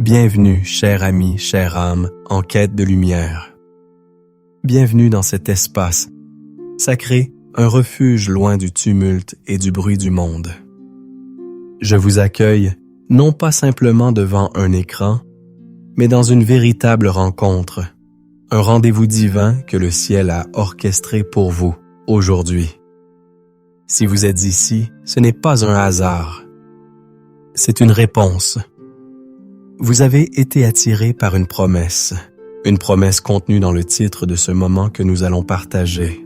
Bienvenue, cher ami, chère âme, en quête de lumière. Bienvenue dans cet espace sacré, un refuge loin du tumulte et du bruit du monde. Je vous accueille, non pas simplement devant un écran, mais dans une véritable rencontre, un rendez-vous divin que le ciel a orchestré pour vous aujourd'hui. Si vous êtes ici, ce n'est pas un hasard. C'est une réponse. Vous avez été attiré par une promesse contenue dans le titre de ce moment que nous allons partager.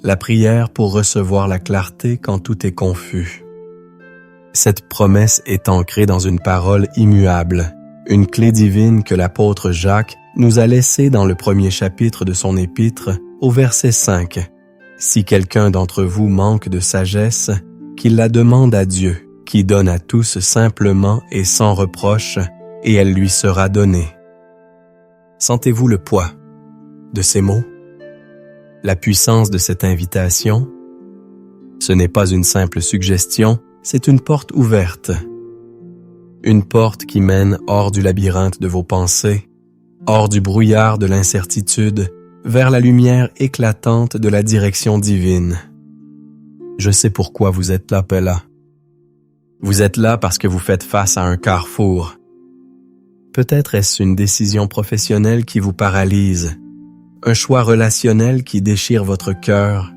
La prière pour recevoir la clarté quand tout est confus. Cette promesse est ancrée dans une parole immuable, une clé divine que l'apôtre Jacques nous a laissée dans le premier chapitre de son épître, au verset 5. Si quelqu'un d'entre vous manque de sagesse, qu'il la demande à Dieu, qui donne à tous simplement et sans reproche, et elle lui sera donnée. Sentez-vous le poids de ces mots? La puissance de cette invitation? Ce n'est pas une simple suggestion, c'est une porte ouverte. Une porte qui mène hors du labyrinthe de vos pensées, hors du brouillard de l'incertitude, vers la lumière éclatante de la direction divine. Je sais pourquoi vous êtes là. Vous êtes là parce que vous faites face à un carrefour. Peut-être est-ce une décision professionnelle qui vous paralyse, un choix relationnel qui déchire votre cœur,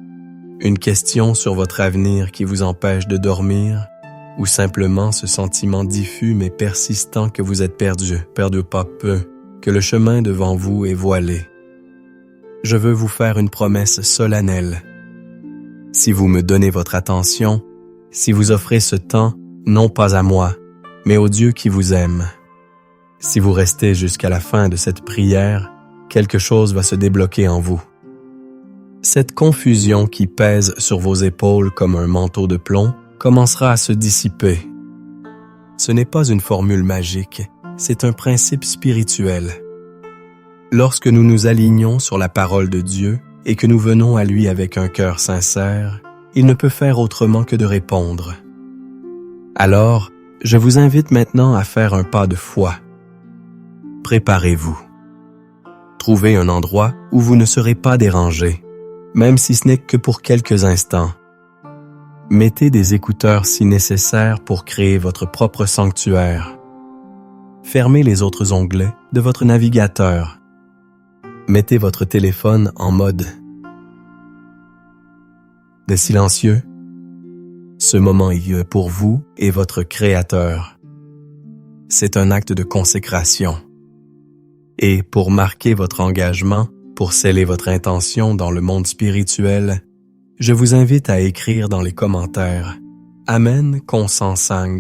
une question sur votre avenir qui vous empêche de dormir, ou simplement ce sentiment diffus mais persistant que vous êtes perdu pas peu, que le chemin devant vous est voilé. Je veux vous faire une promesse solennelle. Si vous me donnez votre attention, si vous offrez ce temps, non pas à moi, mais au Dieu qui vous aime, si vous restez jusqu'à la fin de cette prière, quelque chose va se débloquer en vous. Cette confusion qui pèse sur vos épaules comme un manteau de plomb commencera à se dissiper. Ce n'est pas une formule magique, c'est un principe spirituel. Lorsque nous nous alignons sur la parole de Dieu et que nous venons à lui avec un cœur sincère, il ne peut faire autrement que de répondre. Alors, je vous invite maintenant à faire un pas de foi. Préparez-vous. Trouvez un endroit où vous ne serez pas dérangé, même si ce n'est que pour quelques instants. Mettez des écouteurs si nécessaire pour créer votre propre sanctuaire. Fermez les autres onglets de votre navigateur. Mettez votre téléphone en mode de silencieux. Ce moment est pour vous et votre Créateur. C'est un acte de consécration. Et pour marquer votre engagement, pour sceller votre intention dans le monde spirituel, je vous invite à écrire dans les commentaires « Amen Consensang »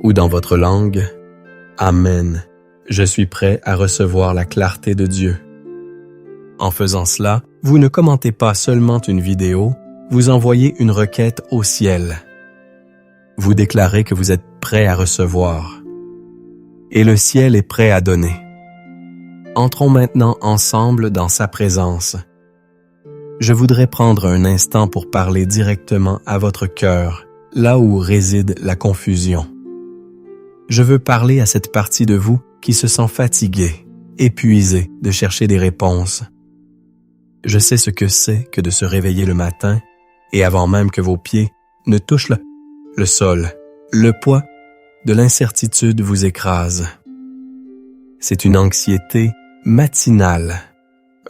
ou dans votre langue « Amen, je suis prêt à recevoir la clarté de Dieu ». En faisant cela, vous ne commentez pas seulement une vidéo, vous envoyez une requête au ciel. Vous déclarez que vous êtes prêt à recevoir. Et le ciel est prêt à donner. Entrons maintenant ensemble dans sa présence. Je voudrais prendre un instant pour parler directement à votre cœur, là où réside la confusion. Je veux parler à cette partie de vous qui se sent fatiguée, épuisée de chercher des réponses. Je sais ce que c'est que de se réveiller le matin et avant même que vos pieds ne touchent le sol, le poids de l'incertitude vous écrase. C'est une anxiété matinale,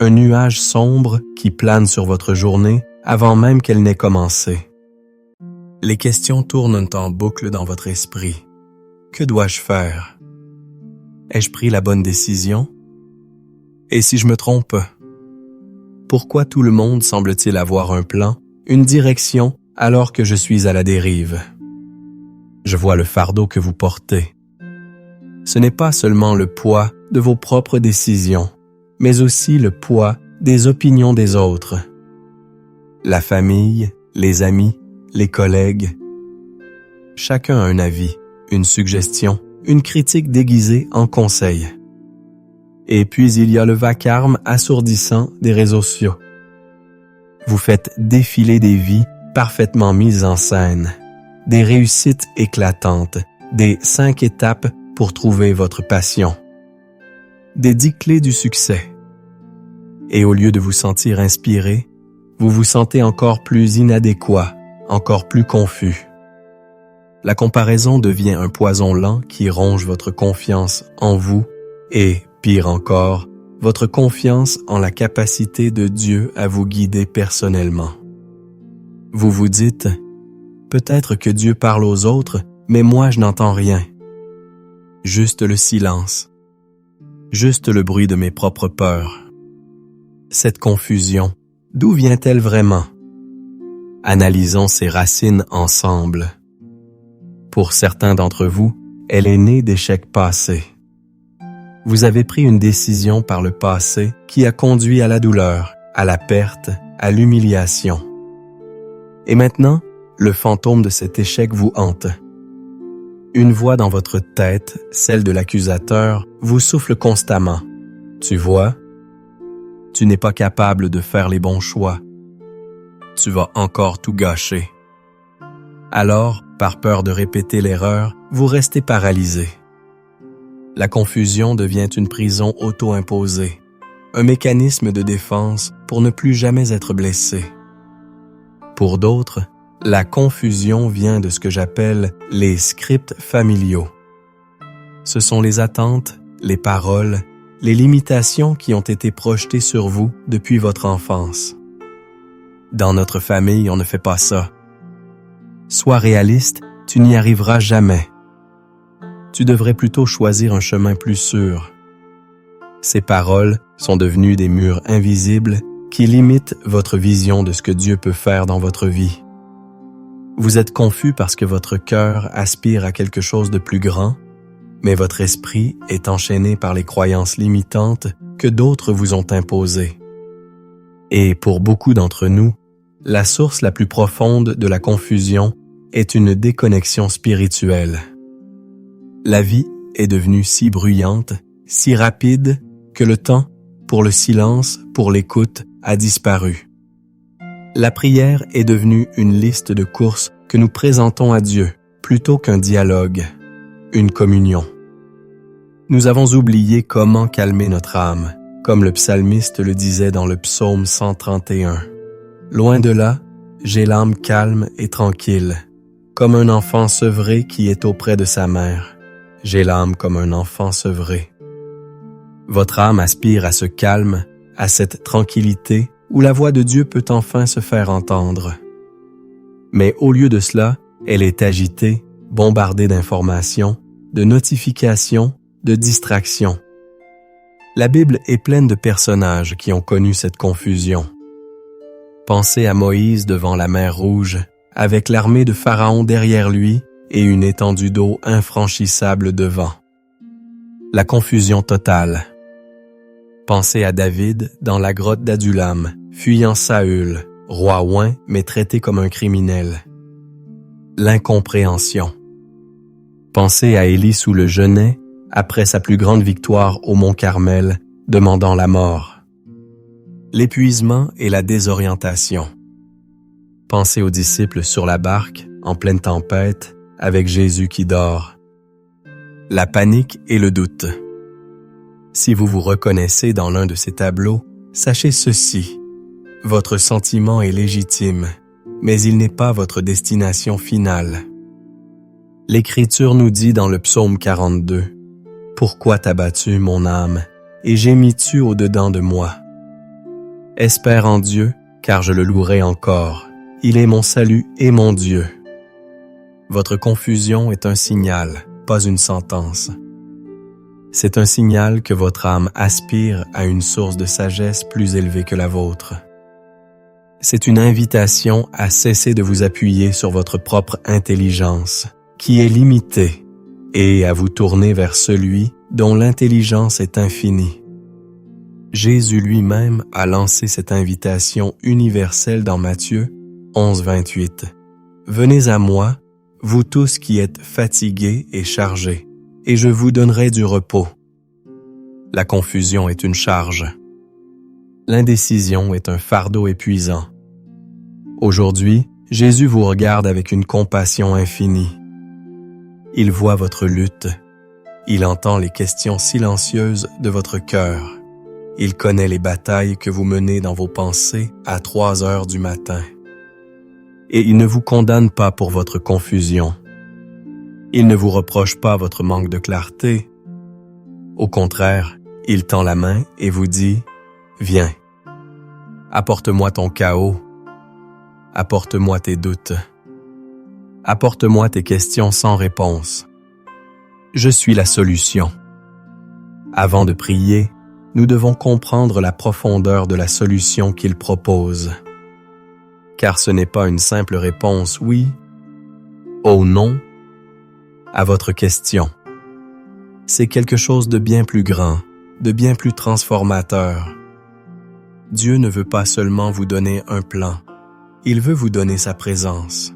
un nuage sombre qui plane sur votre journée avant même qu'elle n'ait commencé. Les questions tournent en boucle dans votre esprit. Que dois-je faire? Ai-je pris la bonne décision? Et si je me trompe? Pourquoi tout le monde semble-t-il avoir un plan, une direction, alors que je suis à la dérive? Je vois le fardeau que vous portez. Ce n'est pas seulement le poids de vos propres décisions, mais aussi le poids des opinions des autres. La famille, les amis, les collègues. Chacun a un avis, une suggestion, une critique déguisée en conseil. Et puis il y a le vacarme assourdissant des réseaux sociaux. Vous faites défiler des vies parfaitement mises en scène, des réussites éclatantes, des 5 étapes pour trouver votre passion. Des 10 clés du succès. Et au lieu de vous sentir inspiré, vous vous sentez encore plus inadéquat, encore plus confus. La comparaison devient un poison lent qui ronge votre confiance en vous et, pire encore, votre confiance en la capacité de Dieu à vous guider personnellement. Vous vous dites, peut-être que Dieu parle aux autres, mais moi je n'entends rien. Juste le silence. Juste le bruit de mes propres peurs. Cette confusion, d'où vient-elle vraiment? Analysons ses racines ensemble. Pour certains d'entre vous, elle est née d'échecs passés. Vous avez pris une décision par le passé qui a conduit à la douleur, à la perte, à l'humiliation. Et maintenant, le fantôme de cet échec vous hante. Une voix dans votre tête, celle de l'accusateur, vous souffle constamment. Tu vois, tu n'es pas capable de faire les bons choix. Tu vas encore tout gâcher. Alors, par peur de répéter l'erreur, vous restez paralysé. La confusion devient une prison auto-imposée, un mécanisme de défense pour ne plus jamais être blessé. Pour d'autres, la confusion vient de ce que j'appelle les scripts familiaux. Ce sont les attentes, les paroles, les limitations qui ont été projetées sur vous depuis votre enfance. Dans notre famille, on ne fait pas ça. Sois réaliste, tu n'y arriveras jamais. Tu devrais plutôt choisir un chemin plus sûr. Ces paroles sont devenues des murs invisibles qui limitent votre vision de ce que Dieu peut faire dans votre vie. Vous êtes confus parce que votre cœur aspire à quelque chose de plus grand, mais votre esprit est enchaîné par les croyances limitantes que d'autres vous ont imposées. Et pour beaucoup d'entre nous, la source la plus profonde de la confusion est une déconnexion spirituelle. La vie est devenue si bruyante, si rapide, que le temps, pour le silence, pour l'écoute, a disparu. La prière est devenue une liste de courses que nous présentons à Dieu, plutôt qu'un dialogue, une communion. Nous avons oublié comment calmer notre âme, comme le psalmiste le disait dans le psaume 131. Loin de là, j'ai l'âme calme et tranquille, comme un enfant sevré qui est auprès de sa mère. J'ai l'âme comme un enfant sevré. Votre âme aspire à ce calme, à cette tranquillité où la voix de Dieu peut enfin se faire entendre. Mais au lieu de cela, elle est agitée, bombardée d'informations, de notifications, de distractions. La Bible est pleine de personnages qui ont connu cette confusion. Pensez à Moïse devant la mer Rouge, avec l'armée de Pharaon derrière lui et une étendue d'eau infranchissable devant. La confusion totale. Pensez à David dans la grotte d'Adulam, fuyant Saül, roi oint mais traité comme un criminel. L'incompréhension. Pensez à Élie sous le genêt, après sa plus grande victoire au mont Carmel, demandant la mort. L'épuisement et la désorientation. Pensez aux disciples sur la barque, en pleine tempête, avec Jésus qui dort. La panique et le doute. Si vous vous reconnaissez dans l'un de ces tableaux, sachez ceci. Votre sentiment est légitime, mais il n'est pas votre destination finale. L'Écriture nous dit dans le psaume 42, « Pourquoi t'as battu, mon âme, et gémis-tu au-dedans de moi? Espère en Dieu, car je le louerai encore. Il est mon salut et mon Dieu. » Votre confusion est un signal, pas une sentence. C'est un signal que votre âme aspire à une source de sagesse plus élevée que la vôtre. C'est une invitation à cesser de vous appuyer sur votre propre intelligence, qui est limitée, et à vous tourner vers celui dont l'intelligence est infinie. Jésus lui-même a lancé cette invitation universelle dans Matthieu 11:28. « Venez à moi, vous tous qui êtes fatigués et chargés, et je vous donnerai du repos. » La confusion est une charge. L'indécision est un fardeau épuisant. Aujourd'hui, Jésus vous regarde avec une compassion infinie. Il voit votre lutte. Il entend les questions silencieuses de votre cœur. Il connaît les batailles que vous menez dans vos pensées à 3 heures du matin. Et il ne vous condamne pas pour votre confusion. Il ne vous reproche pas votre manque de clarté. Au contraire, il tend la main et vous dit « Viens, apporte-moi ton chaos, apporte-moi tes doutes, apporte-moi tes questions sans réponse. Je suis la solution. » Avant de prier, nous devons comprendre la profondeur de la solution qu'il propose. Car ce n'est pas une simple réponse « oui » ou « non » à votre question. C'est quelque chose de bien plus grand, de bien plus transformateur. Dieu ne veut pas seulement vous donner un plan, il veut vous donner sa présence.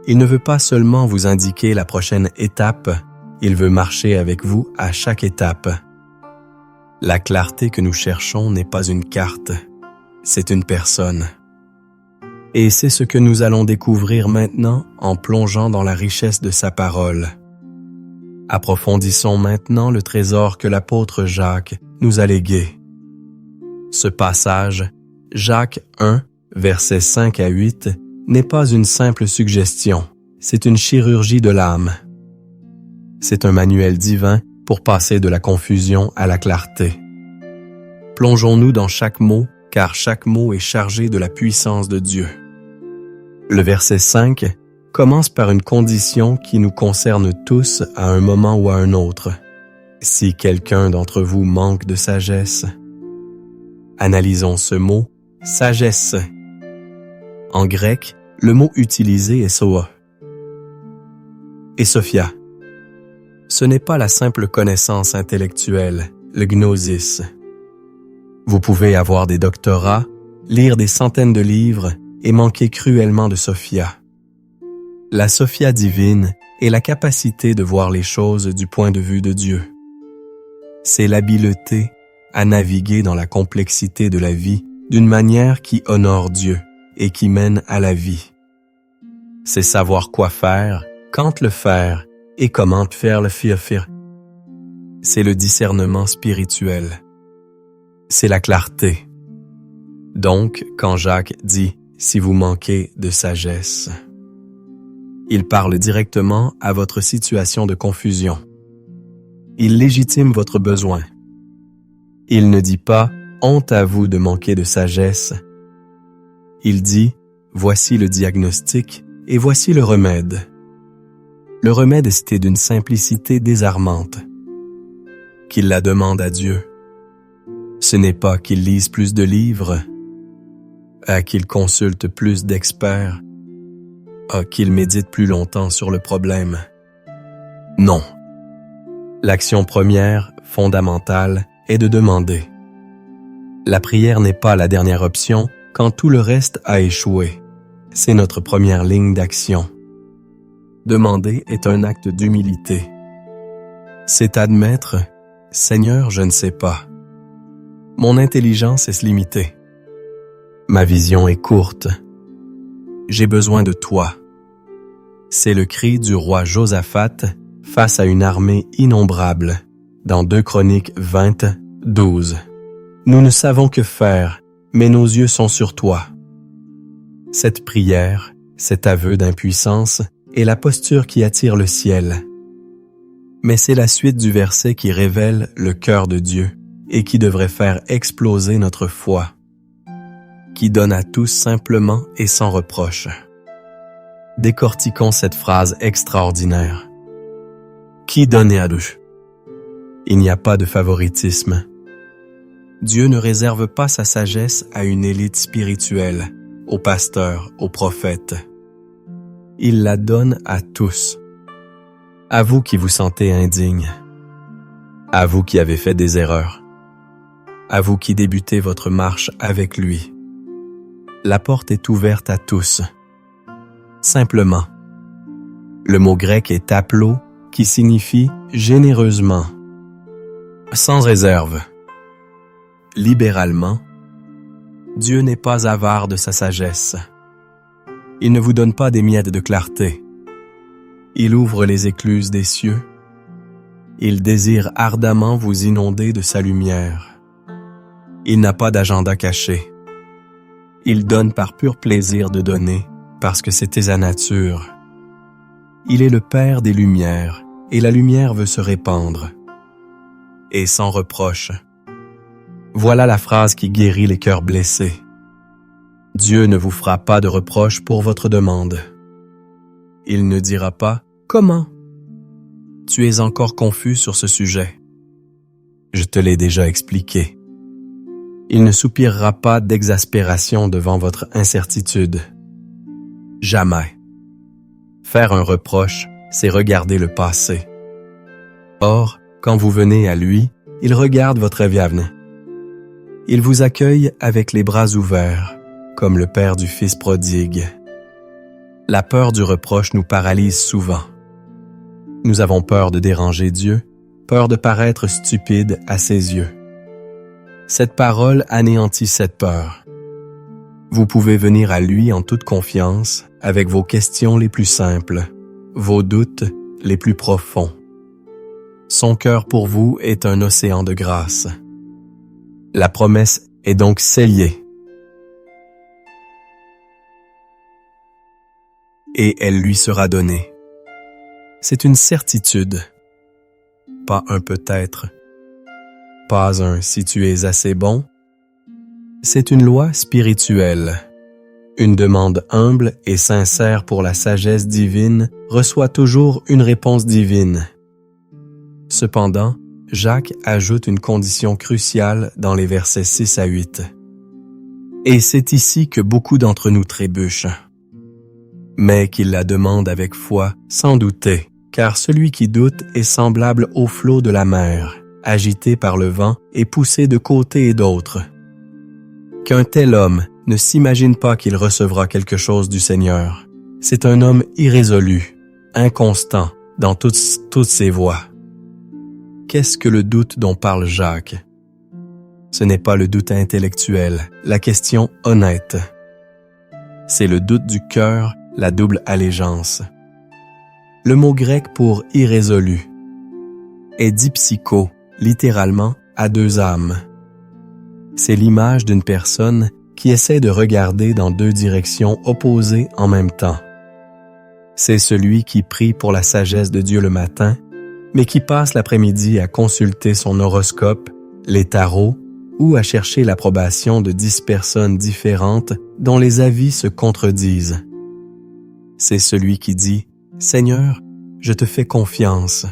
Il ne veut pas seulement vous indiquer la prochaine étape, il veut marcher avec vous à chaque étape. La clarté que nous cherchons n'est pas une carte, c'est une personne. Et c'est ce que nous allons découvrir maintenant en plongeant dans la richesse de sa parole. Approfondissons maintenant le trésor que l'apôtre Jacques nous a légué. Ce passage, Jacques 1, versets 5 à 8, n'est pas une simple suggestion, c'est une chirurgie de l'âme. C'est un manuel divin pour passer de la confusion à la clarté. Plongeons-nous dans chaque mot, car chaque mot est chargé de la puissance de Dieu. Le verset 5 commence par une condition qui nous concerne tous à un moment ou à un autre. Si quelqu'un d'entre vous manque de sagesse, analysons ce mot « sagesse ». En grec, le mot utilisé est « soa ». Et Sophia. Ce n'est pas la simple connaissance intellectuelle, le gnosis. Vous pouvez avoir des doctorats, lire des centaines de livres et manquer cruellement de Sophia. La Sophia divine est la capacité de voir les choses du point de vue de Dieu. C'est l'habileté à naviguer dans la complexité de la vie d'une manière qui honore Dieu et qui mène à la vie. C'est savoir quoi faire, quand le faire et comment faire le faire. C'est le discernement spirituel. C'est la clarté. Donc, quand Jacques dit « si vous manquez de sagesse », il parle directement à votre situation de confusion. Il légitime votre besoin. Il ne dit pas « honte à vous de manquer de sagesse ». Il dit « voici le diagnostic et voici le remède ». Le remède est d'une simplicité désarmante. Qu'il la demande à Dieu. Ce n'est pas qu'il lise plus de livres, qu'il consulte plus d'experts, qu'il médite plus longtemps sur le problème. Non. L'action première, fondamentale, est de demander. La prière n'est pas la dernière option quand tout le reste a échoué. C'est notre première ligne d'action. Demander est un acte d'humilité. C'est admettre « Seigneur, je ne sais pas. Mon intelligence est limitée. Ma vision est courte. J'ai besoin de toi. » C'est le cri du roi Josaphat face à une armée innombrable, dans 2 Chroniques 20, 12. Nous ne savons que faire, mais nos yeux sont sur toi. Cette prière, cet aveu d'impuissance, est la posture qui attire le ciel. Mais c'est la suite du verset qui révèle le cœur de Dieu et qui devrait faire exploser notre foi, qui donne à tous simplement et sans reproche. Décortiquons cette phrase extraordinaire. Qui donne à Dieu? Il n'y a pas de favoritisme. Dieu ne réserve pas sa sagesse à une élite spirituelle, aux pasteurs, aux prophètes. Il la donne à tous. À vous qui vous sentez indigne. À vous qui avez fait des erreurs. À vous qui débutez votre marche avec lui. La porte est ouverte à tous. Simplement. Le mot grec est taplo, qui signifie généreusement, sans réserve, libéralement. Dieu n'est pas avare de sa sagesse. Il ne vous donne pas des miettes de clarté. Il ouvre les écluses des cieux. Il désire ardemment vous inonder de sa lumière. Il n'a pas d'agenda caché. Il donne par pur plaisir de donner, parce que c'était sa nature. Il est le Père des lumières, et la lumière veut se répandre. Et sans reproche. Voilà la phrase qui guérit les cœurs blessés. Dieu ne vous fera pas de reproche pour votre demande. Il ne dira pas « Comment ?» Tu es encore confus sur ce sujet. Je te l'ai déjà expliqué. Il ne soupirera pas d'exaspération devant votre incertitude. Jamais. Faire un reproche, c'est regarder le passé. Or, quand vous venez à lui, il regarde votre avenir. Il vous accueille avec les bras ouverts, comme le père du fils prodigue. La peur du reproche nous paralyse souvent. Nous avons peur de déranger Dieu, peur de paraître stupide à ses yeux. Cette parole anéantit cette peur. Vous pouvez venir à lui en toute confiance, avec vos questions les plus simples, vos doutes les plus profonds. Son cœur pour vous est un océan de grâce. La promesse est donc scellée. Et elle lui sera donnée. C'est une certitude, pas un peut-être, pas un si tu es assez bon. C'est une loi spirituelle. Une demande humble et sincère pour la sagesse divine reçoit toujours une réponse divine. Cependant, Jacques ajoute une condition cruciale dans les versets 6 à 8. Et c'est ici que beaucoup d'entre nous trébuchent. Mais qu'il la demande avec foi, sans douter, car celui qui doute est semblable au flot de la mer, agité par le vent et poussé de côté et d'autre. Qu'un tel homme ne s'imagine pas qu'il recevra quelque chose du Seigneur. C'est un homme irrésolu, inconstant dans toutes ses voies. Qu'est-ce que le doute dont parle Jacques? Ce n'est pas le doute intellectuel, la question honnête. C'est le doute du cœur, la double allégeance. Le mot grec pour irrésolu est dipsycho, littéralement à deux âmes. C'est l'image d'une personne qui essaie de regarder dans deux directions opposées en même temps. C'est celui qui prie pour la sagesse de Dieu le matin, mais qui passe l'après-midi à consulter son horoscope, les tarots, ou à chercher l'approbation de 10 personnes différentes dont les avis se contredisent. C'est celui qui dit « Seigneur, je te fais confiance »,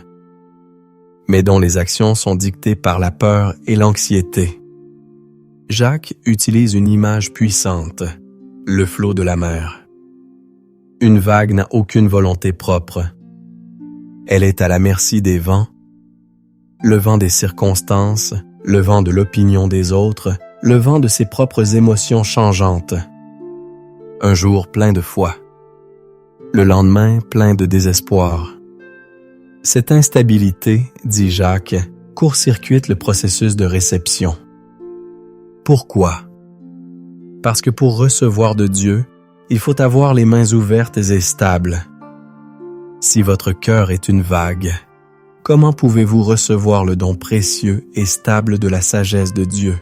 mais dont les actions sont dictées par la peur et l'anxiété. Jacques utilise une image puissante, le flot de la mer. Une vague n'a aucune volonté propre. Elle est à la merci des vents, le vent des circonstances, le vent de l'opinion des autres, le vent de ses propres émotions changeantes. Un jour plein de foi. Le lendemain plein de désespoir. Cette instabilité, dit Jacques, court-circuite le processus de réception. Pourquoi? Parce que pour recevoir de Dieu, il faut avoir les mains ouvertes et stables. Si votre cœur est une vague, comment pouvez-vous recevoir le don précieux et stable de la sagesse de Dieu?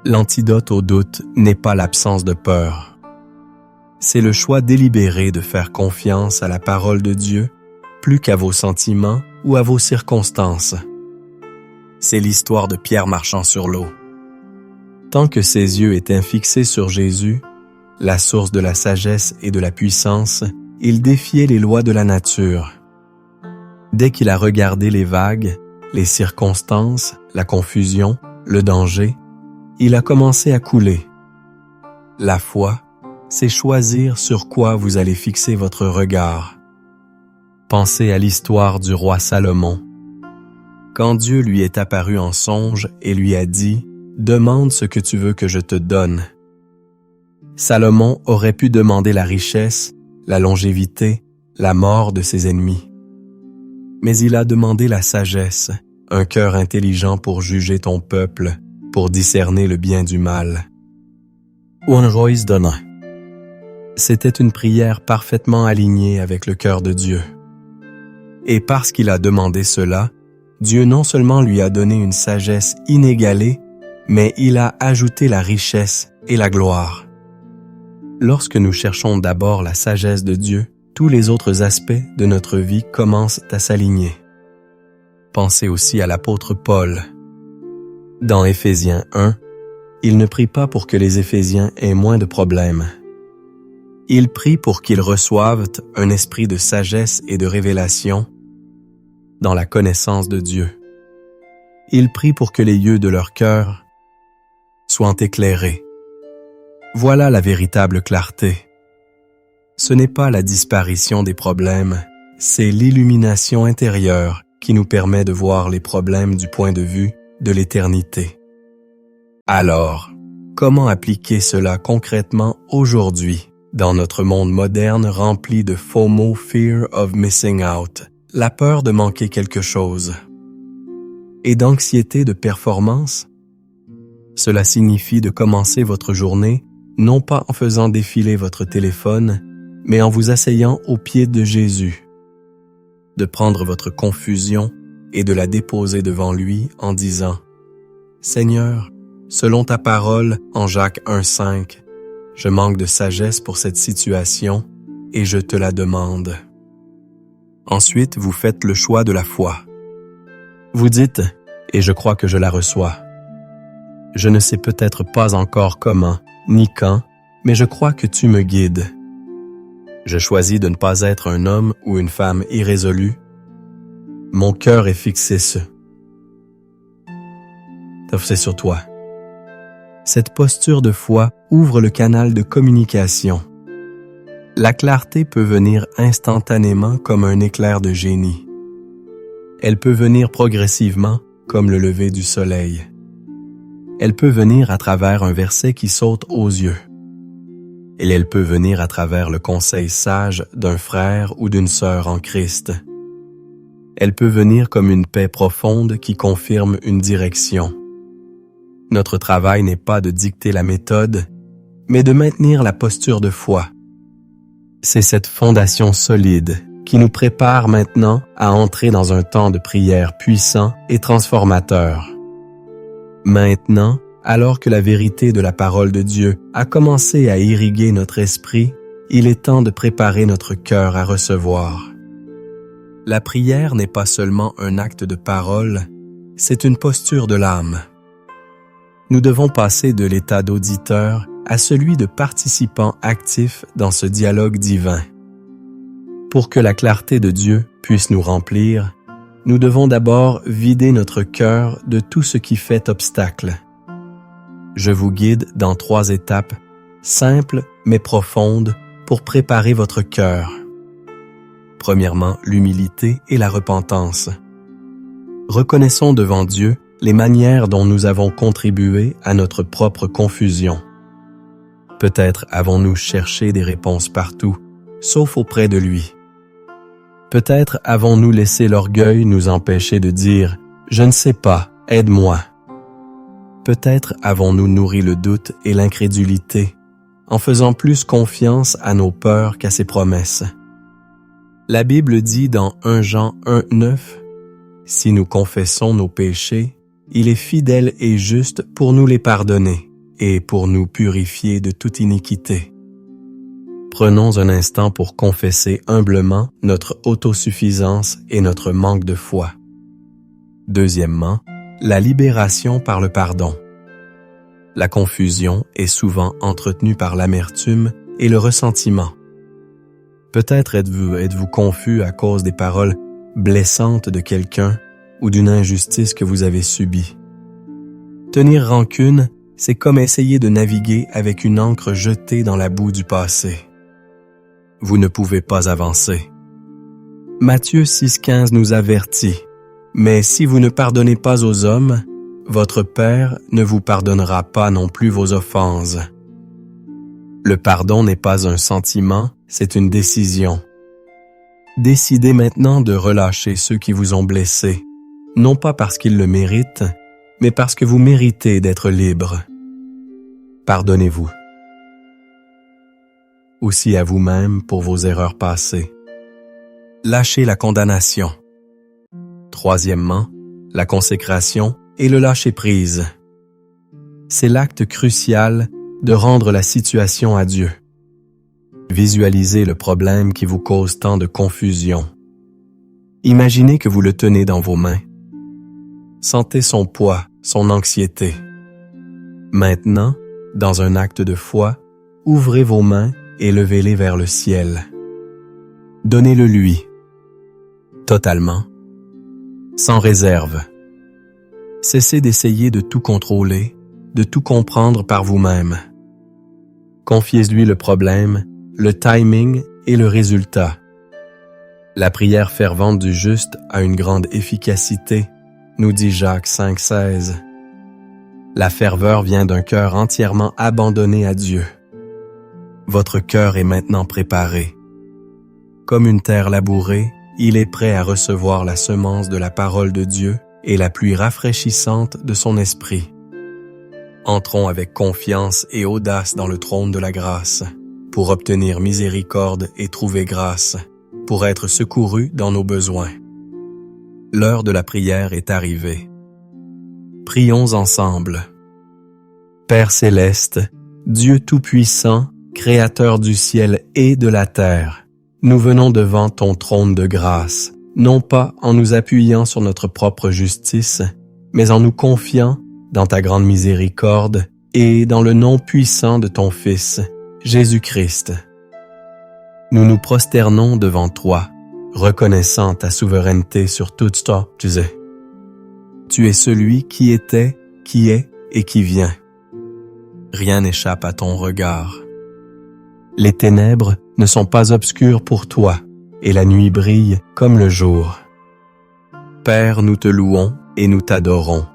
L'antidote au doute n'est pas l'absence de peur. C'est le choix délibéré de faire confiance à la parole de Dieu plus qu'à vos sentiments ou à vos circonstances. C'est l'histoire de Pierre marchant sur l'eau. Tant que ses yeux étaient fixés sur Jésus, la source de la sagesse et de la puissance, il défiait les lois de la nature. Dès qu'il a regardé les vagues, les circonstances, la confusion, le danger, il a commencé à couler. La foi, c'est choisir sur quoi vous allez fixer votre regard. Pensez à l'histoire du roi Salomon. Quand Dieu lui est apparu en songe et lui a dit « Demande ce que tu veux que je te donne », Salomon aurait pu demander la richesse, la longévité, la mort de ses ennemis. Mais il a demandé la sagesse, un cœur intelligent pour juger ton peuple, pour discerner le bien du mal. One donna. C'était une prière parfaitement alignée avec le cœur de Dieu. Et parce qu'il a demandé cela, Dieu non seulement lui a donné une sagesse inégalée, mais il a ajouté la richesse et la gloire. Lorsque nous cherchons d'abord la sagesse de Dieu, tous les autres aspects de notre vie commencent à s'aligner. Pensez aussi à l'apôtre Paul. Dans Éphésiens 1, il ne prie pas pour que les Éphésiens aient moins de problèmes. Il prie pour qu'ils reçoivent un esprit de sagesse et de révélation dans la connaissance de Dieu. Il prie pour que les yeux de leur cœur soient éclairés. Voilà la véritable clarté. Ce n'est pas la disparition des problèmes, c'est l'illumination intérieure qui nous permet de voir les problèmes du point de vue de l'éternité. Alors, comment appliquer cela concrètement aujourd'hui dans notre monde moderne rempli de FOMO, Fear of Missing Out, la peur de manquer quelque chose, et d'anxiété de performance? Cela signifie de commencer votre journée non pas en faisant défiler votre téléphone, mais en vous asseyant aux pieds de Jésus, de prendre votre confusion et de la déposer devant lui en disant « Seigneur, selon ta parole en Jacques 1,5, je manque de sagesse pour cette situation et je te la demande. » Ensuite, vous faites le choix de la foi. Vous dites « Et je crois que je la reçois. » Je ne sais peut-être pas encore comment, ni quand, mais je crois que tu me guides. Je choisis de ne pas être un homme ou une femme irrésolu. Mon cœur est fixé sur toi. Cette posture de foi ouvre le canal de communication. La clarté peut venir instantanément comme un éclair de génie. Elle peut venir progressivement comme le lever du soleil. Elle peut venir à travers un verset qui saute aux yeux. Et elle peut venir à travers le conseil sage d'un frère ou d'une sœur en Christ. Elle peut venir comme une paix profonde qui confirme une direction. Notre travail n'est pas de dicter la méthode, mais de maintenir la posture de foi. C'est cette fondation solide qui nous prépare maintenant à entrer dans un temps de prière puissant et transformateur. Maintenant, alors que la vérité de la parole de Dieu a commencé à irriguer notre esprit, il est temps de préparer notre cœur à recevoir. La prière n'est pas seulement un acte de parole, c'est une posture de l'âme. Nous devons passer de l'état d'auditeur à celui de participant actif dans ce dialogue divin. Pour que la clarté de Dieu puisse nous remplir, nous devons d'abord vider notre cœur de tout ce qui fait obstacle. Je vous guide dans 3 étapes, simples mais profondes, pour préparer votre cœur. Premièrement, l'humilité et la repentance. Reconnaissons devant Dieu les manières dont nous avons contribué à notre propre confusion. Peut-être avons-nous cherché des réponses partout, sauf auprès de lui. Peut-être avons-nous laissé l'orgueil nous empêcher de dire « Je ne sais pas, aide-moi ». Peut-être avons-nous nourri le doute et l'incrédulité en faisant plus confiance à nos peurs qu'à ses promesses. La Bible dit dans 1 Jean 1,9 « Si nous confessons nos péchés, il est fidèle et juste pour nous les pardonner et pour nous purifier de toute iniquité. » Prenons un instant pour confesser humblement notre autosuffisance et notre manque de foi. Deuxièmement, la libération par le pardon. La confusion est souvent entretenue par l'amertume et le ressentiment. Peut-être êtes-vous confus à cause des paroles blessantes de quelqu'un ou d'une injustice que vous avez subie. Tenir rancune, c'est comme essayer de naviguer avec une ancre jetée dans la boue du passé. Vous ne pouvez pas avancer. Matthieu 6,15 nous avertit « Mais si vous ne pardonnez pas aux hommes, votre Père ne vous pardonnera pas non plus vos offenses. » Le pardon n'est pas un sentiment, c'est une décision. Décidez maintenant de relâcher ceux qui vous ont blessé, non pas parce qu'ils le méritent, mais parce que vous méritez d'être libre. Pardonnez-vous. Aussi à vous-même pour vos erreurs passées. Lâchez la condamnation. Troisièmement, la consécration et le lâcher-prise. C'est l'acte crucial de rendre la situation à Dieu. Visualisez le problème qui vous cause tant de confusion. Imaginez que vous le tenez dans vos mains. Sentez son poids, son anxiété. Maintenant, dans un acte de foi, ouvrez vos mains et levez-les vers le ciel. Donnez-le lui, totalement, sans réserve. Cessez d'essayer de tout contrôler, de tout comprendre par vous-même. Confiez-lui le problème, le timing et le résultat. La prière fervente du juste a une grande efficacité, nous dit Jacques 5,16. La ferveur vient d'un cœur entièrement abandonné à Dieu. Votre cœur est maintenant préparé. Comme une terre labourée, il est prêt à recevoir la semence de la parole de Dieu et la pluie rafraîchissante de son esprit. Entrons avec confiance et audace dans le trône de la grâce, pour obtenir miséricorde et trouver grâce, pour être secourus dans nos besoins. L'heure de la prière est arrivée. Prions ensemble. Père céleste, Dieu tout-puissant, Créateur du ciel et de la terre, nous venons devant ton trône de grâce, non pas en nous appuyant sur notre propre justice, mais en nous confiant dans ta grande miséricorde et dans le nom puissant de ton Fils, Jésus-Christ. Nous nous prosternons devant toi, reconnaissant ta souveraineté sur toute chose. Tu es celui qui était, qui est et qui vient. Rien n'échappe à ton regard. Les ténèbres ne sont pas obscures pour toi, et la nuit brille comme le jour. Père, nous te louons et nous t'adorons.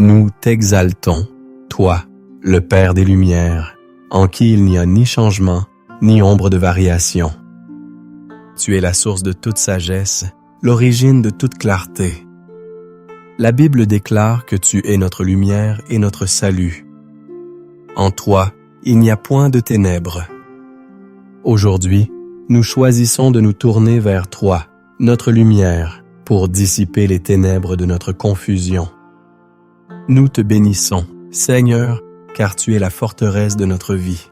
Nous t'exaltons, toi, le Père des Lumières, en qui il n'y a ni changement, ni ombre de variation. Tu es la source de toute sagesse, l'origine de toute clarté. La Bible déclare que tu es notre lumière et notre salut. En toi, il n'y a point de ténèbres. Aujourd'hui, nous choisissons de nous tourner vers toi, notre lumière, pour dissiper les ténèbres de notre confusion. Nous te bénissons, Seigneur, car tu es la forteresse de notre vie.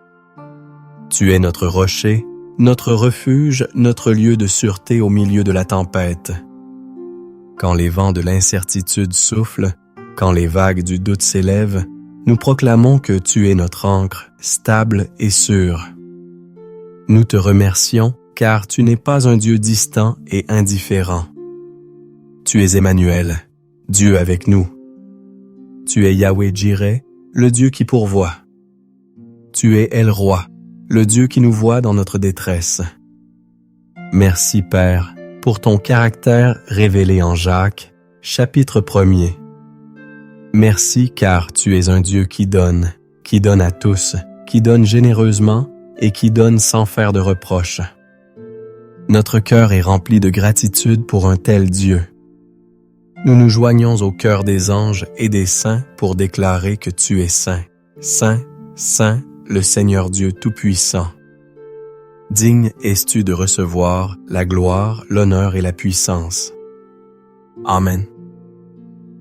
Tu es notre rocher, notre refuge, notre lieu de sûreté au milieu de la tempête. Quand les vents de l'incertitude soufflent, quand les vagues du doute s'élèvent, nous proclamons que tu es notre ancre, stable et sûre. Nous te remercions, car tu n'es pas un Dieu distant et indifférent. Tu es Emmanuel, Dieu avec nous. Tu es Yahweh Jireh, le Dieu qui pourvoit. Tu es El Roi, le Dieu qui nous voit dans notre détresse. Merci, Père, pour ton caractère révélé en Jacques, chapitre 1er. Merci car tu es un Dieu qui donne à tous, qui donne généreusement et qui donne sans faire de reproches. Notre cœur est rempli de gratitude pour un tel Dieu. Nous nous joignons au cœur des anges et des saints pour déclarer que tu es saint, saint, saint, le Seigneur Dieu Tout-Puissant. Digne es-tu de recevoir la gloire, l'honneur et la puissance. Amen.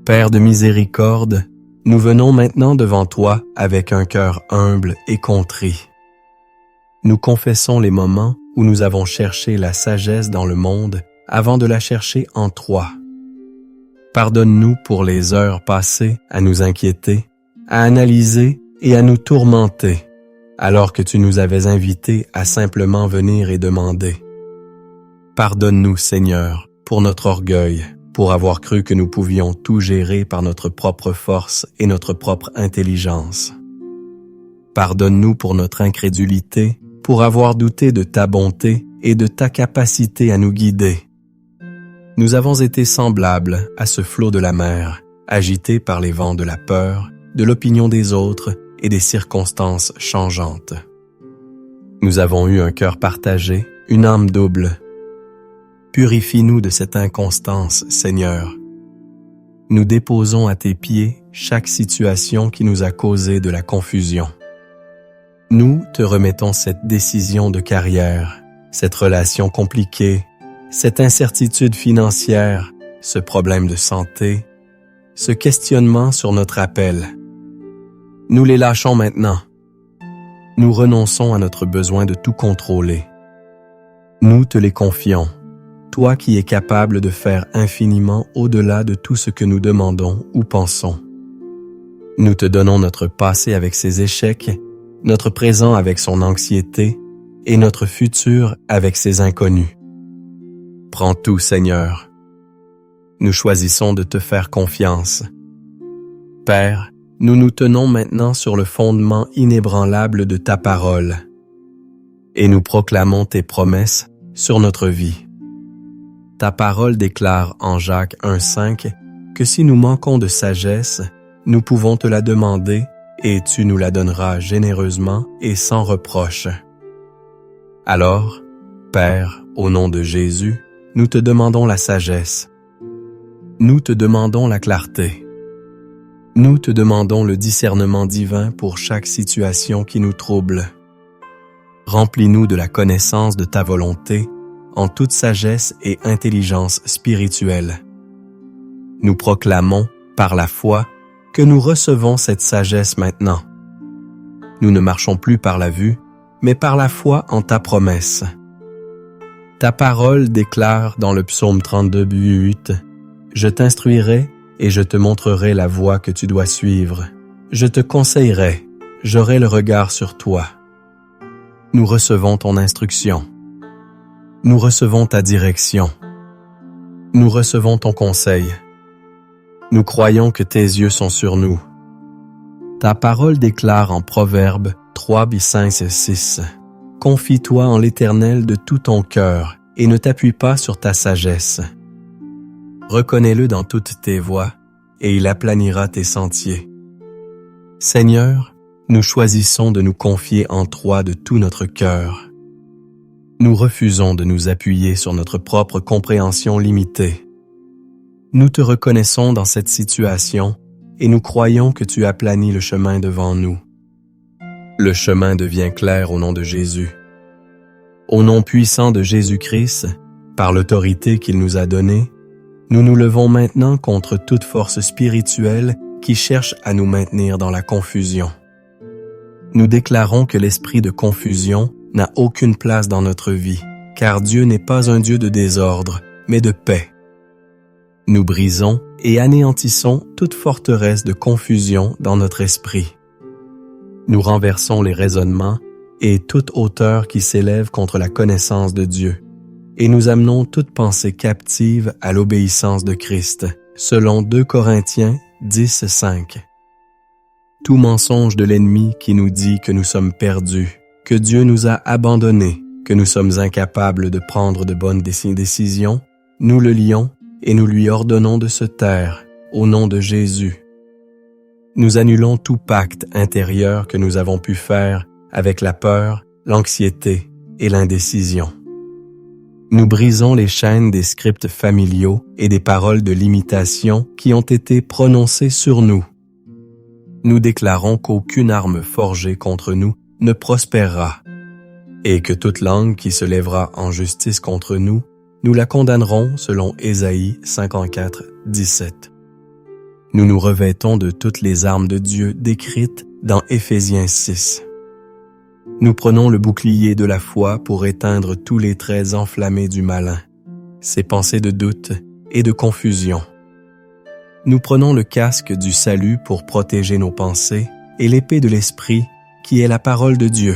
Père de miséricorde, nous venons maintenant devant toi avec un cœur humble et contrit. Nous confessons les moments où nous avons cherché la sagesse dans le monde avant de la chercher en toi. Pardonne-nous pour les heures passées à nous inquiéter, à analyser et à nous tourmenter, alors que tu nous avais invités à simplement venir et demander. Pardonne-nous, Seigneur, pour notre orgueil, pour avoir cru que nous pouvions tout gérer par notre propre force et notre propre intelligence. Pardonne-nous pour notre incrédulité, pour avoir douté de ta bonté et de ta capacité à nous guider. Nous avons été semblables à ce flot de la mer, agité par les vents de la peur, de l'opinion des autres et des circonstances changeantes. Nous avons eu un cœur partagé, une âme double. Purifie-nous de cette inconstance, Seigneur. Nous déposons à tes pieds chaque situation qui nous a causé de la confusion. Nous te remettons cette décision de carrière, cette relation compliquée, cette incertitude financière, ce problème de santé, ce questionnement sur notre appel. Nous les lâchons maintenant. Nous renonçons à notre besoin de tout contrôler. Nous te les confions, toi qui es capable de faire infiniment au-delà de tout ce que nous demandons ou pensons. Nous te donnons notre passé avec ses échecs, notre présent avec son anxiété et notre futur avec ses inconnus. Prends tout, Seigneur. Nous choisissons de te faire confiance. Père, nous nous tenons maintenant sur le fondement inébranlable de ta parole et nous proclamons tes promesses sur notre vie. Ta parole déclare en Jacques 1,5 que si nous manquons de sagesse, nous pouvons te la demander et tu nous la donneras généreusement et sans reproche. Alors, Père, au nom de Jésus, nous te demandons la sagesse. Nous te demandons la clarté. Nous te demandons le discernement divin pour chaque situation qui nous trouble. Remplis-nous de la connaissance de ta volonté en toute sagesse et intelligence spirituelle. Nous proclamons, par la foi, que nous recevons cette sagesse maintenant. Nous ne marchons plus par la vue, mais par la foi en ta promesse. Ta parole déclare dans le psaume 32:8 « Je t'instruirai et je te montrerai la voie que tu dois suivre. Je te conseillerai, j'aurai le regard sur toi. » Nous recevons ton instruction. Nous recevons ta direction. Nous recevons ton conseil. Nous croyons que tes yeux sont sur nous. Ta parole déclare en Proverbes 3:5-6 « Confie-toi en l'Éternel de tout ton cœur et ne t'appuie pas sur ta sagesse. Reconnais-le dans toutes tes voies et il aplanira tes sentiers. » Seigneur, nous choisissons de nous confier en toi de tout notre cœur. Nous refusons de nous appuyer sur notre propre compréhension limitée. Nous te reconnaissons dans cette situation et nous croyons que tu aplanis le chemin devant nous. Le chemin devient clair au nom de Jésus. Au nom puissant de Jésus-Christ, par l'autorité qu'il nous a donnée, nous nous levons maintenant contre toute force spirituelle qui cherche à nous maintenir dans la confusion. Nous déclarons que l'esprit de confusion n'a aucune place dans notre vie, car Dieu n'est pas un Dieu de désordre, mais de paix. Nous brisons et anéantissons toute forteresse de confusion dans notre esprit. Nous renversons les raisonnements et toute hauteur qui s'élève contre la connaissance de Dieu, et nous amenons toute pensée captive à l'obéissance de Christ, selon 2 Corinthiens 10:5. Tout mensonge de l'ennemi qui nous dit que nous sommes perdus, que Dieu nous a abandonnés, que nous sommes incapables de prendre de bonnes décisions, nous le lions et nous lui ordonnons de se taire, au nom de Jésus. Nous annulons tout pacte intérieur que nous avons pu faire avec la peur, l'anxiété et l'indécision. Nous brisons les chaînes des scripts familiaux et des paroles de limitation qui ont été prononcées sur nous. Nous déclarons qu'aucune arme forgée contre nous ne prospérera et que toute langue qui se lèvera en justice contre nous, nous la condamnerons selon Ésaïe 54:17. Nous nous revêtons de toutes les armes de Dieu décrites dans Éphésiens 6. Nous prenons le bouclier de la foi pour éteindre tous les traits enflammés du malin, ses pensées de doute et de confusion. Nous prenons le casque du salut pour protéger nos pensées et l'épée de l'Esprit qui est la parole de Dieu.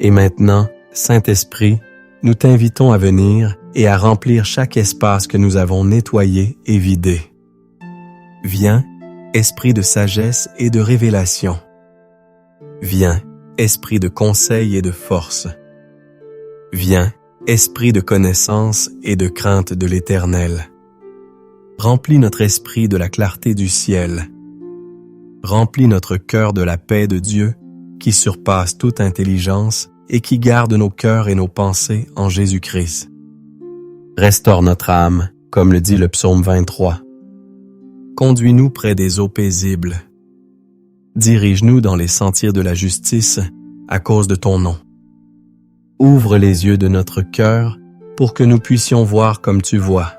Et maintenant, Saint-Esprit, nous t'invitons à venir et à remplir chaque espace que nous avons nettoyé et vidé. Viens, esprit de sagesse et de révélation. Viens, esprit de conseil et de force. Viens, esprit de connaissance et de crainte de l'Éternel. Remplis notre esprit de la clarté du ciel. Remplis notre cœur de la paix de Dieu qui surpasse toute intelligence et qui garde nos cœurs et nos pensées en Jésus-Christ. Restaure notre âme, comme le dit le psaume 23. Conduis-nous près des eaux paisibles. Dirige-nous dans les sentiers de la justice à cause de ton nom. Ouvre les yeux de notre cœur pour que nous puissions voir comme tu vois.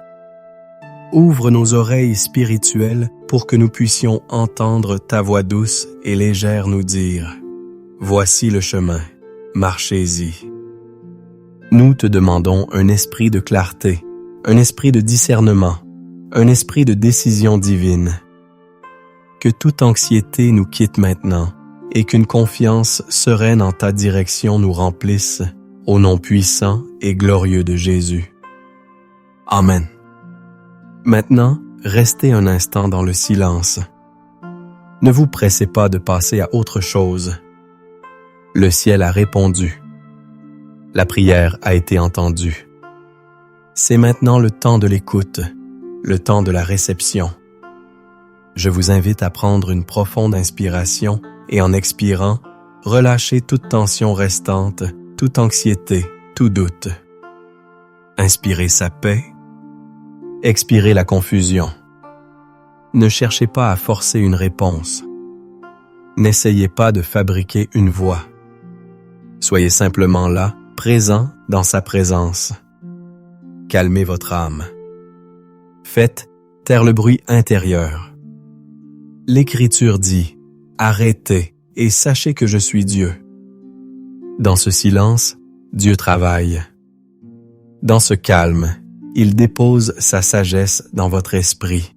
ouvre nos oreilles spirituelles pour que nous puissions entendre ta voix douce et légère nous dire « Voici le chemin, marchez-y ». Nous te demandons un esprit de clarté, un esprit de discernement, un esprit de décision divine. Que toute anxiété nous quitte maintenant et qu'une confiance sereine en ta direction nous remplisse, au nom puissant et glorieux de Jésus. Amen. Maintenant, restez un instant dans le silence. Ne vous pressez pas de passer à autre chose. Le ciel a répondu. La prière a été entendue. C'est maintenant le temps de l'écoute, le temps de la réception. Je vous invite à prendre une profonde inspiration et en expirant, relâchez toute tension restante, toute anxiété, tout doute. Inspirez sa paix, expirez la confusion. Ne cherchez pas à forcer une réponse. N'essayez pas de fabriquer une voix. Soyez simplement là, présent dans sa présence. Calmez votre âme. Faites taire le bruit intérieur. L'Écriture dit « Arrêtez et sachez que je suis Dieu ». Dans ce silence, Dieu travaille. Dans ce calme, il dépose sa sagesse dans votre esprit.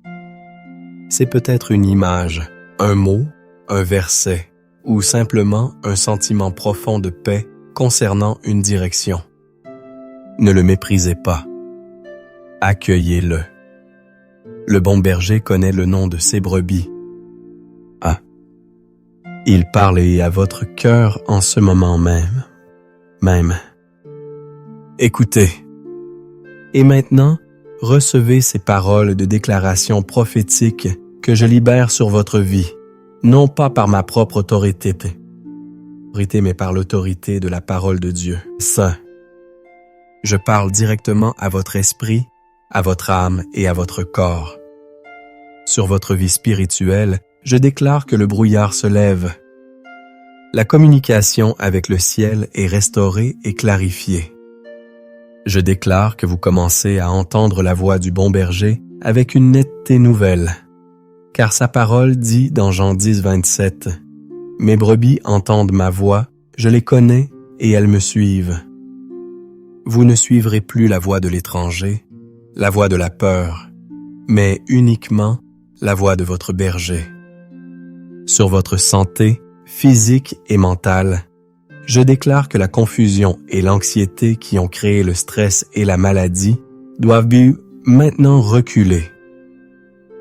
C'est peut-être une image, un mot, un verset, ou simplement un sentiment profond de paix concernant une direction. Ne le méprisez pas. Accueillez-le. Le bon berger connaît le nom de ses brebis. Il parle à votre cœur en ce moment même. Écoutez. Et maintenant, recevez ces paroles de déclaration prophétique que je libère sur votre vie, non pas par ma propre autorité, mais par l'autorité de la parole de Dieu. Saint. Je parle directement à votre esprit, à votre âme et à votre corps. Sur votre vie spirituelle, je déclare que le brouillard se lève. La communication avec le ciel est restaurée et clarifiée. Je déclare que vous commencez à entendre la voix du bon berger avec une netteté nouvelle. Car sa parole dit dans Jean 10, 27, « Mes brebis entendent ma voix, je les connais et elles me suivent. » Vous ne suivrez plus la voix de l'étranger, la voix de la peur, mais uniquement la voix de votre berger. Sur votre santé, physique et mentale, je déclare que la confusion et l'anxiété qui ont créé le stress et la maladie doivent maintenant reculer.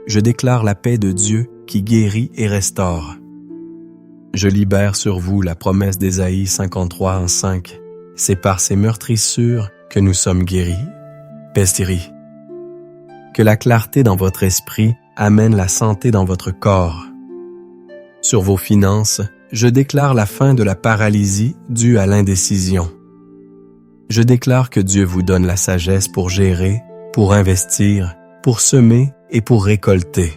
Je déclare la paix de Dieu qui guérit et restaure. Je libère sur vous la promesse d'Ésaïe 53, 5. C'est par ses meurtrissures que nous sommes guéris. Pestiri. Que la clarté dans votre esprit amène la santé dans votre corps. Sur vos finances, je déclare la fin de la paralysie due à l'indécision. Je déclare que Dieu vous donne la sagesse pour gérer, pour investir, pour semer et pour récolter.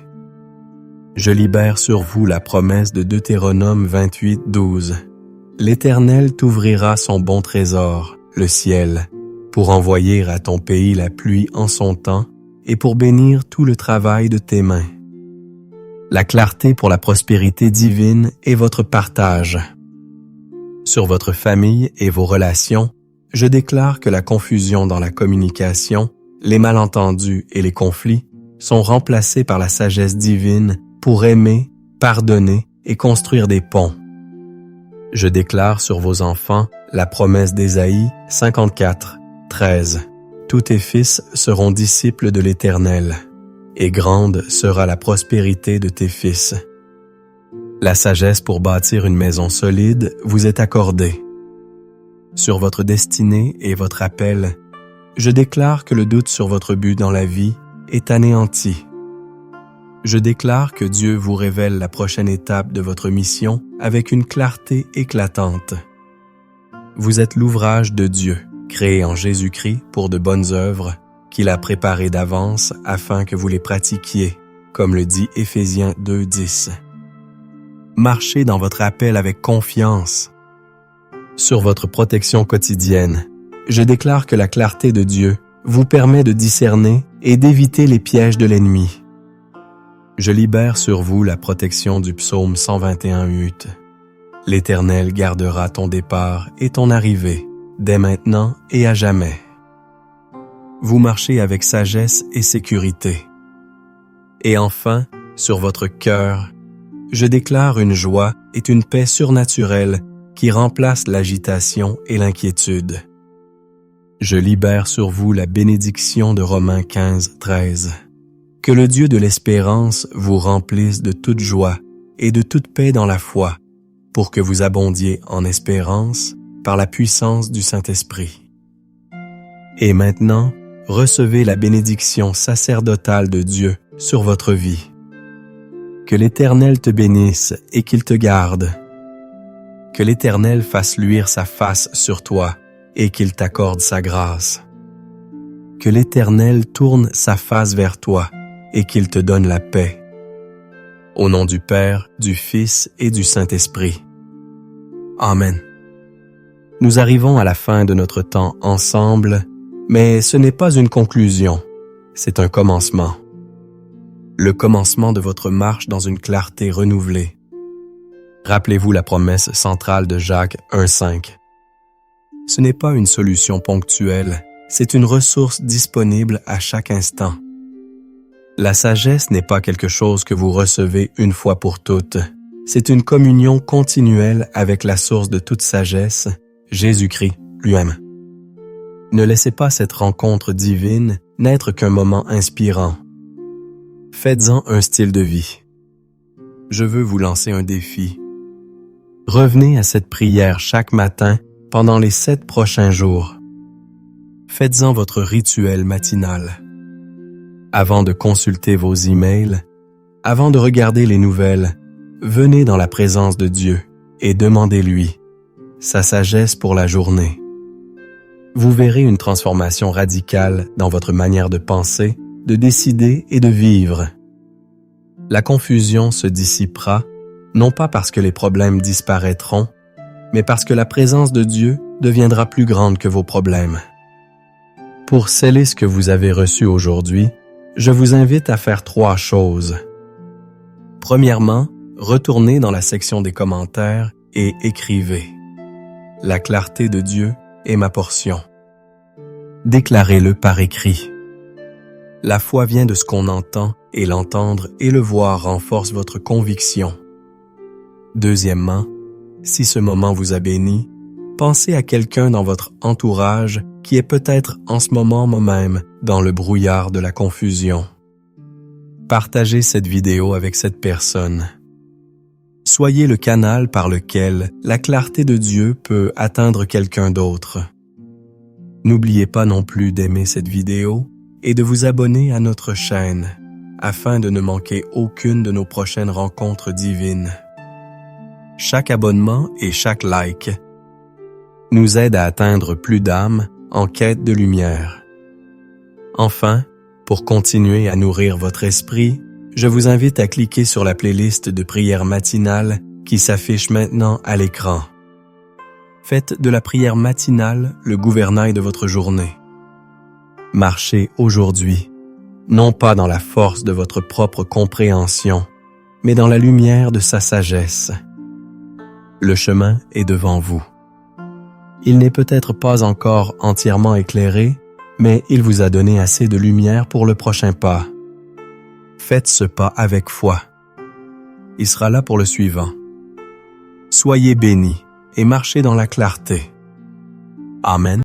Je libère sur vous la promesse de Deutéronome 28, 12. L'Éternel t'ouvrira son bon trésor, le ciel, pour envoyer à ton pays la pluie en son temps et pour bénir tout le travail de tes mains. La clarté pour la prospérité divine est votre partage. Sur votre famille et vos relations, je déclare que la confusion dans la communication, les malentendus et les conflits sont remplacés par la sagesse divine pour aimer, pardonner et construire des ponts. Je déclare sur vos enfants la promesse d'Ésaïe 54, 13. Tous tes fils seront disciples de l'Éternel, et grande sera la prospérité de tes fils. La sagesse pour bâtir une maison solide vous est accordée. Sur votre destinée et votre appel, je déclare que le doute sur votre but dans la vie est anéanti. Je déclare que Dieu vous révèle la prochaine étape de votre mission avec une clarté éclatante. Vous êtes l'ouvrage de Dieu, créé en Jésus-Christ pour de bonnes œuvres, qu'il a préparées d'avance afin que vous les pratiquiez, comme le dit Éphésiens 2, 10. Marchez dans votre appel avec confiance. Sur votre protection quotidienne, je déclare que la clarté de Dieu vous permet de discerner et d'éviter les pièges de l'ennemi. Je libère sur vous la protection du psaume 121:8. L'Éternel gardera ton départ et ton arrivée, dès maintenant et à jamais. Vous marchez avec sagesse et sécurité. Et enfin, sur votre cœur, je déclare une joie et une paix surnaturelle qui remplacent l'agitation et l'inquiétude. Je libère sur vous la bénédiction de Romains 15:13. Que le Dieu de l'espérance vous remplisse de toute joie et de toute paix dans la foi, pour que vous abondiez en espérance par la puissance du Saint-Esprit. Et maintenant, recevez la bénédiction sacerdotale de Dieu sur votre vie. Que l'Éternel te bénisse et qu'il te garde. Que l'Éternel fasse luire sa face sur toi et qu'il t'accorde sa grâce. Que l'Éternel tourne sa face vers toi et qu'il te donne la paix. Au nom du Père, du Fils et du Saint-Esprit. Amen. Nous arrivons à la fin de notre temps ensemble, mais ce n'est pas une conclusion, c'est un commencement. Le commencement de votre marche dans une clarté renouvelée. Rappelez-vous la promesse centrale de Jacques 1:5. Ce n'est pas une solution ponctuelle, c'est une ressource disponible à chaque instant. La sagesse n'est pas quelque chose que vous recevez une fois pour toutes. C'est une communion continuelle avec la source de toute sagesse, Jésus-Christ lui-même. Ne laissez pas cette rencontre divine n'être qu'un moment inspirant. Faites-en un style de vie. Je veux vous lancer un défi. Revenez à cette prière chaque matin pendant les 7 prochains jours. Faites-en votre rituel matinal. Avant de consulter vos emails, avant de regarder les nouvelles, venez dans la présence de Dieu et demandez-lui sa sagesse pour la journée. Vous verrez une transformation radicale dans votre manière de penser, de décider et de vivre. La confusion se dissipera, non pas parce que les problèmes disparaîtront, mais parce que la présence de Dieu deviendra plus grande que vos problèmes. Pour sceller ce que vous avez reçu aujourd'hui, je vous invite à faire 3 choses. Premièrement, retournez dans la section des commentaires et écrivez « La clarté de Dieu est ma portion ». Déclarez-le par écrit. La foi vient de ce qu'on entend et l'entendre et le voir renforce votre conviction. Deuxièmement, si ce moment vous a béni, pensez à quelqu'un dans votre entourage qui est peut-être en ce moment même dans le brouillard de la confusion. Partagez cette vidéo avec cette personne. Soyez le canal par lequel la clarté de Dieu peut atteindre quelqu'un d'autre. N'oubliez pas non plus d'aimer cette vidéo et de vous abonner à notre chaîne afin de ne manquer aucune de nos prochaines rencontres divines. Chaque abonnement et chaque like nous aide à atteindre plus d'âmes en quête de lumière. Enfin, pour continuer à nourrir votre esprit, je vous invite à cliquer sur la playlist de prière matinale qui s'affiche maintenant à l'écran. Faites de la prière matinale le gouvernail de votre journée. Marchez aujourd'hui, non pas dans la force de votre propre compréhension, mais dans la lumière de sa sagesse. Le chemin est devant vous. Il n'est peut-être pas encore entièrement éclairé, mais il vous a donné assez de lumière pour le prochain pas. Faites ce pas avec foi. Il sera là pour le suivant. Soyez bénis et marchez dans la clarté. Amen.